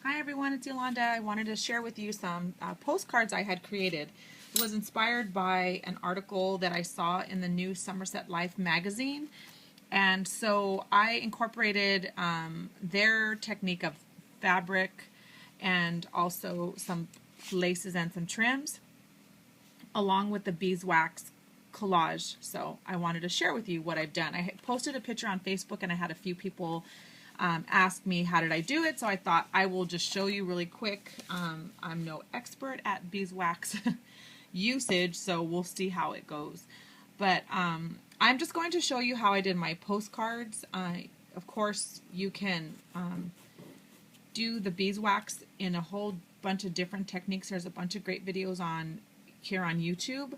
Hi everyone, it's Yolanda. I wanted to share with you some postcards I had created. It was inspired by an article that I saw in the new Somerset Life magazine. And so I incorporated their technique of fabric and also some laces and some trims along with the beeswax collage. So I wanted to share with you what I've done. I posted a picture on Facebook and I had a few people ask me how did I do it, so I thought I will just show you really quick. I'm no expert at beeswax usage, so we'll see how it goes. But I'm just going to show you how I did my postcards. Of course, you can do the beeswax in a whole bunch of different techniques. There's a bunch of great videos on here on YouTube.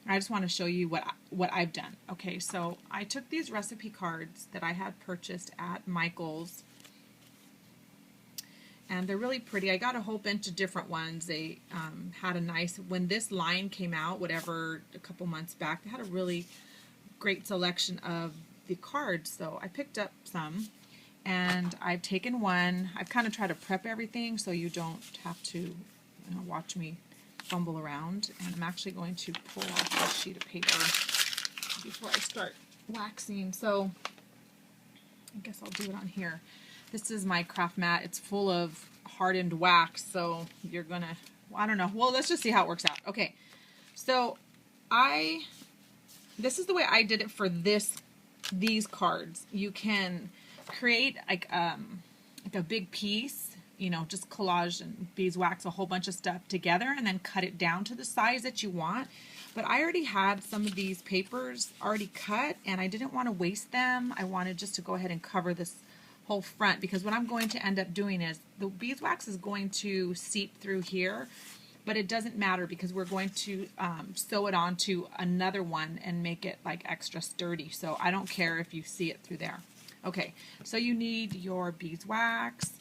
I just want to show you what I've done. Okay, so I took these recipe cards that I had purchased at Michael's, and they're really pretty. I got a whole bunch of different ones. They had a nice, when this line came out, whatever, a couple months back, they had a really great selection of the cards. So I picked up some, and I've taken one. I've kind of tried to prep everything so you don't have to watch me fumble around, and I'm actually going to pull off this sheet of paper before I start waxing. So I guess I'll do it on here. This is my craft mat. It's full of hardened wax, so you're gonna, well, I don't know. Well, let's just see how it works out. Okay, so this is the way I did it for these cards. You can create like a big piece, just collage and beeswax a whole bunch of stuff together and then cut it down to the size that you want. But I already had some of these papers already cut and I didn't want to waste them. I wanted just to go ahead and cover this whole front, because what I'm going to end up doing is the beeswax is going to seep through here, but it doesn't matter because we're going to sew it onto another one and make it like extra sturdy. So I don't care if you see it through there. Okay, so you need your beeswax,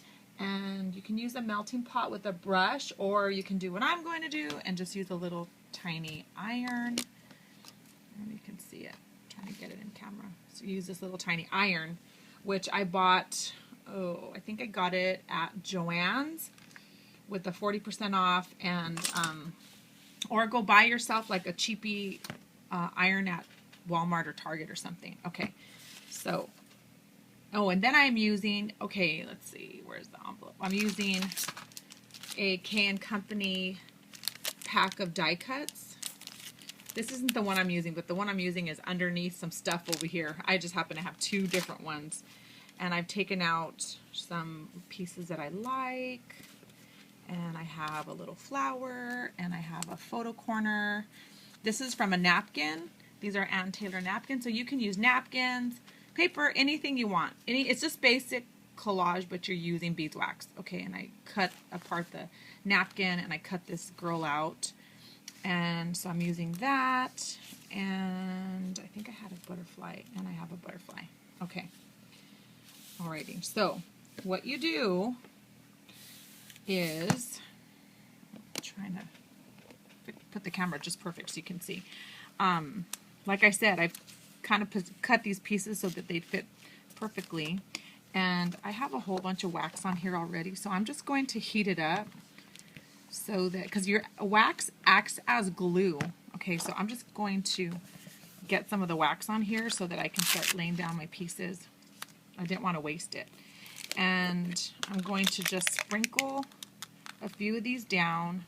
and you can use a melting pot with a brush, or you can do what I'm going to do and just use a little tiny iron. And you can see it. I'm trying to get it in camera. So use this little tiny iron, which I bought, I think I got it at Joann's with the 40% off, and or go buy yourself like a cheapy iron at Walmart or Target or something. Okay, so and then I'm using, let's see, where's the envelope? I'm using a K & Company pack of die cuts. This isn't the one I'm using, but the one I'm using is underneath some stuff over here. I just happen to have two different ones. And I've taken out some pieces that I like. And I have a little flower, and I have a photo corner. This is from a napkin. These are Ann Taylor napkins, so you can use napkins, paper, anything you want. It's just basic collage, but you're using beeswax. Okay, and I cut apart the napkin and I cut this girl out. And so I'm using that, and I think I had a butterfly, and I have a butterfly. Okay. Alrighty, so what you do is, I'm trying to put the camera just perfect so you can see. Like I said, I've kind of cut these pieces so that they fit perfectly, and I have a whole bunch of wax on here already, so I'm just going to heat it up so that, because your wax acts as glue. Okay, so I'm just going to get some of the wax on here so that I can start laying down my pieces. I didn't want to waste it. And I'm going to just sprinkle a few of these down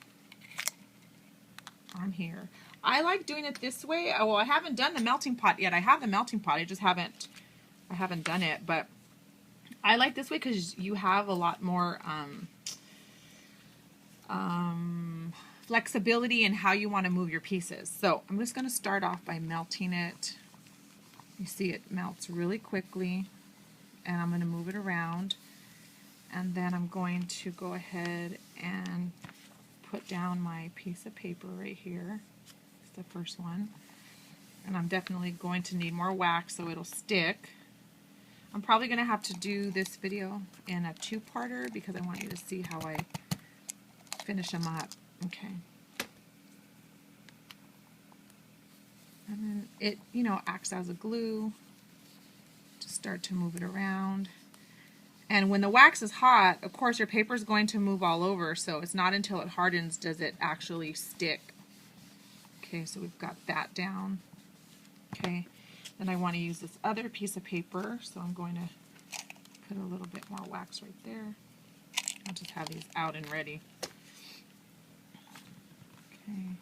on here. I like doing it this way. Well, I haven't done the melting pot yet. I have the melting pot. I just haven't done it. But I like this way because you have a lot more flexibility in how you want to move your pieces. So I'm just going to start off by melting it. You see it melts really quickly. And I'm going to move it around, and then I'm going to go ahead and put down my piece of paper right here. It's the first one, and I'm definitely going to need more wax so it'll stick. I'm probably going to have to do this video in a two-parter because I want you to see how I finish them up. Okay. And then it, acts as a glue. Just start to move it around. And when the wax is hot, of course your paper is going to move all over, so it's not until it hardens does it actually stick. Okay, so we've got that down. Okay, then I want to use this other piece of paper, so I'm going to put a little bit more wax right there. I'll just have these out and ready. Okay.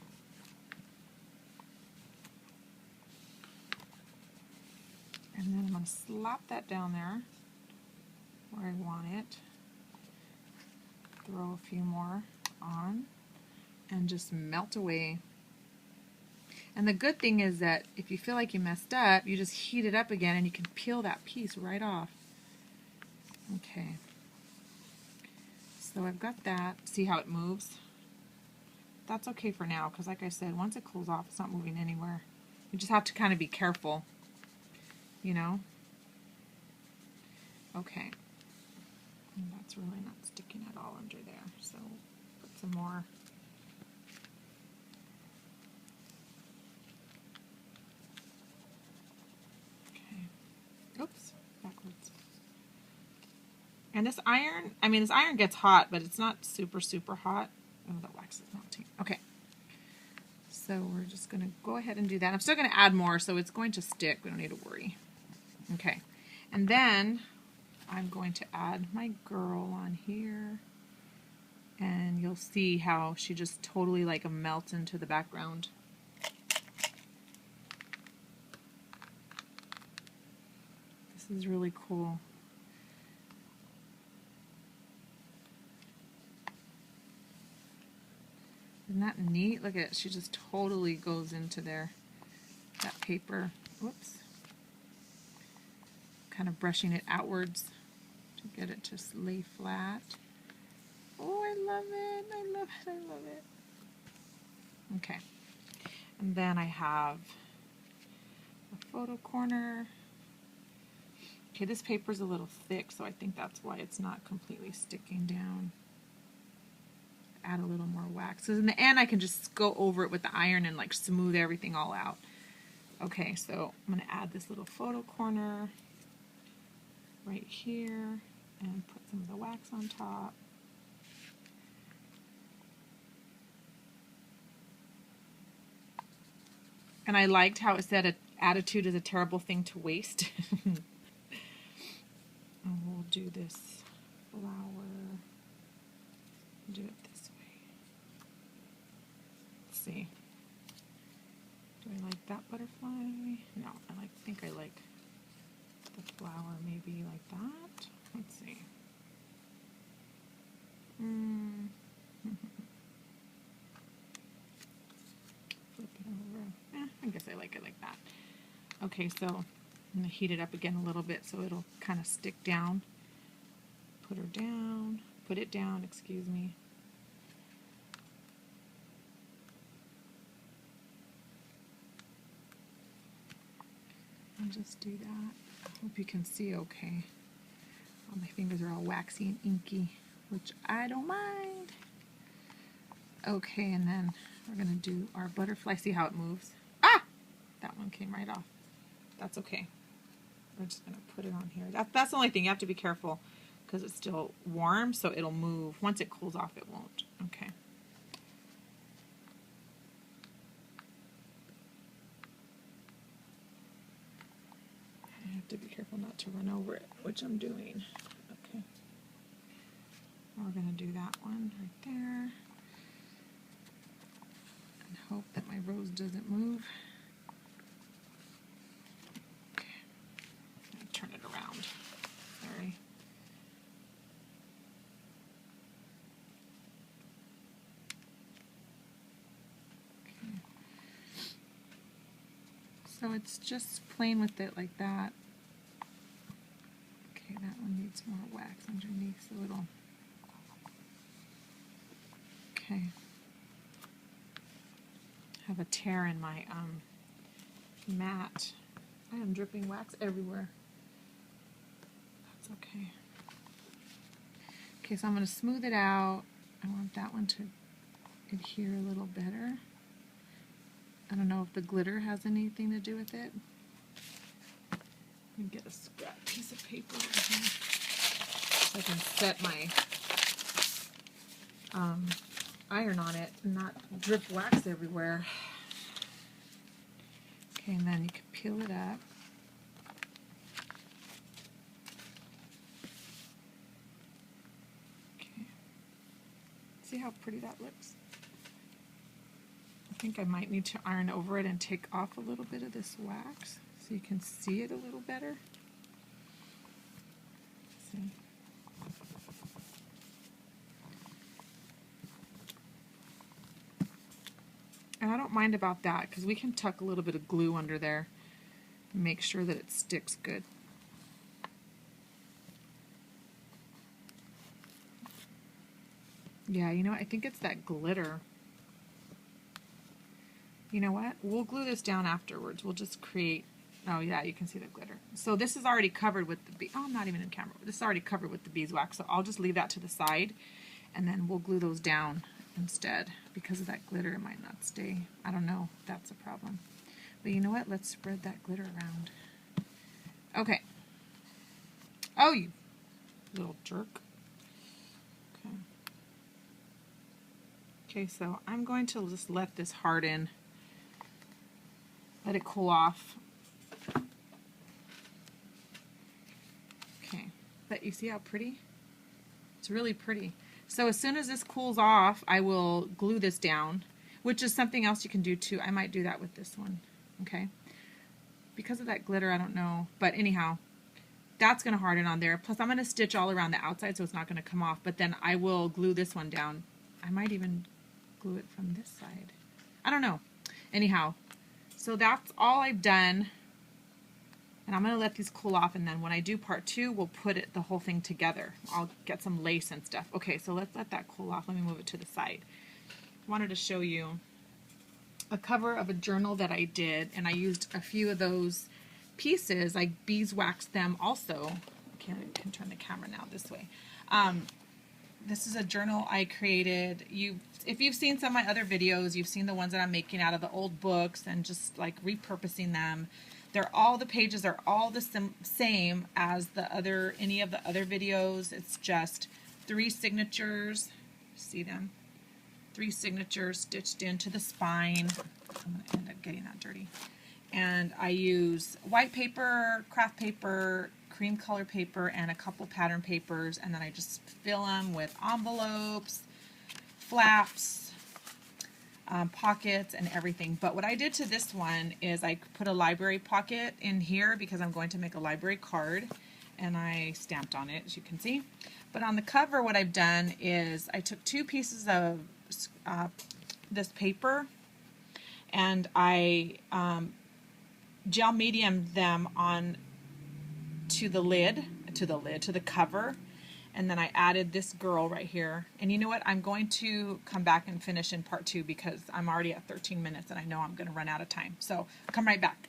And then I'm going to slap that down there where I want it. Throw a few more on and just melt away. And the good thing is that if you feel like you messed up, you just heat it up again and you can peel that piece right off. Okay. So I've got that. See how it moves? That's okay for now because like I said, once it cools off, it's not moving anywhere. You just have to kind of be careful, you know? Okay. And that's really not sticking at all under there, so put some more. Oops, backwards. And this iron, this iron gets hot, but it's not super, super hot. Oh, the wax is melting. Okay. So we're just going to go ahead and do that. I'm still going to add more, so it's going to stick. We don't need to worry. Okay. And then I'm going to add my girl on here. And you'll see how she just totally like melts into the background. This is really cool. Isn't that neat? Look at it. She just totally goes into there. That paper. Whoops. Kind of brushing it outwards to get it to lay flat. Oh, I love it. I love it. I love it. Okay. And then I have a photo corner. Okay, this paper's a little thick, so I think that's why it's not completely sticking down. Add a little more wax. So in the end, I can just go over it with the iron and like smooth everything all out. Okay, so I'm going to add this little photo corner right here and put some of the wax on top. And I liked how it said attitude is a terrible thing to waste. And we'll do this flower. Do it this way. Let's see. Do I like that butterfly? No, I think I like the flower maybe like that. Let's see. Flip it over. I guess I like it like that. Okay, so I'm going to heat it up again a little bit so it'll kind of stick down. Put her down. Put it down, excuse me. I'll just do that. I hope you can see okay. Oh, my fingers are all waxy and inky, which I don't mind. Okay, and then we're going to do our butterfly. See how it moves? Ah! That one came right off. That's okay. We're just going to put it on here. That's the only thing. You have to be careful because it's still warm, so it'll move. Once it cools off, it won't. Okay. I have to be careful not to run over it, which I'm doing. Okay. We're going to do that one right there. And hope that my rose doesn't move. Okay. I'm going to turn it around. Sorry. Okay. So it's just playing with it like that. Okay, that one needs more wax underneath, so it'll... Okay. I have a tear in my mat. I am dripping wax everywhere. That's okay. Okay, so I'm going to smooth it out. I want that one to adhere a little better. I don't know if the glitter has anything to do with it. Let me get a scrap piece of paper over here. so I can set my iron on it and not drip wax everywhere. Okay, and then you can peel it up. Okay. See how pretty that looks? I think I might need to iron over it and take off a little bit of this wax so you can see it a little better. See? And I don't mind about that because we can tuck a little bit of glue under there and make sure that it sticks good. Yeah, you know, I think it's that glitter. You know what? We'll glue this down afterwards. We'll just create, oh yeah, you can see the glitter. So this is already covered with the, oh, I'm not even in camera. This is already covered with the beeswax, so I'll just leave that to the side and then we'll glue those down instead. Because of that glitter, it might not stay. I don't know if that's a problem. But you know what? Let's spread that glitter around. Okay. Oh, you little jerk. Okay. Okay, so I'm going to just let this harden. Let it cool off. Okay, but you see how pretty? It's really pretty. So as soon as this cools off, I will glue this down, which is something else you can do too. I might do that with this one, okay? Because of that glitter, I don't know. But anyhow, that's going to harden on there. Plus, I'm going to stitch all around the outside so it's not going to come off. But then I will glue this one down. I might even glue it from this side. I don't know. Anyhow, so that's all I've done. And I'm going to let these cool off, and then when I do part 2, we'll put the whole thing together. I'll get some lace and stuff. Okay, so let's let that cool off. Let me move it to the side. I wanted to show you a cover of a journal that I did, and I used a few of those pieces. I beeswaxed them also. Okay, I can turn the camera now this way. This is a journal I created. If you've seen some of my other videos, you've seen the ones that I'm making out of the old books and just like repurposing them. The pages are all the same as any of the other videos. It's just 3 signatures. See them? 3 signatures stitched into the spine. I'm going to end up getting that dirty. And I use white paper, craft paper, cream color paper, and a couple pattern papers, and then I just fill them with envelopes, flaps, pockets, and everything. But what I did to this one is I put a library pocket in here because I'm going to make a library card, and I stamped on it, as you can see. But on the cover, what I've done is I took 2 pieces of this paper, and I gel mediumed them on to the cover, and then I added this girl right here. And you know what? I'm going to come back and finish in part 2 because I'm already at 13 minutes and I know I'm going to run out of time. So I'll come right back.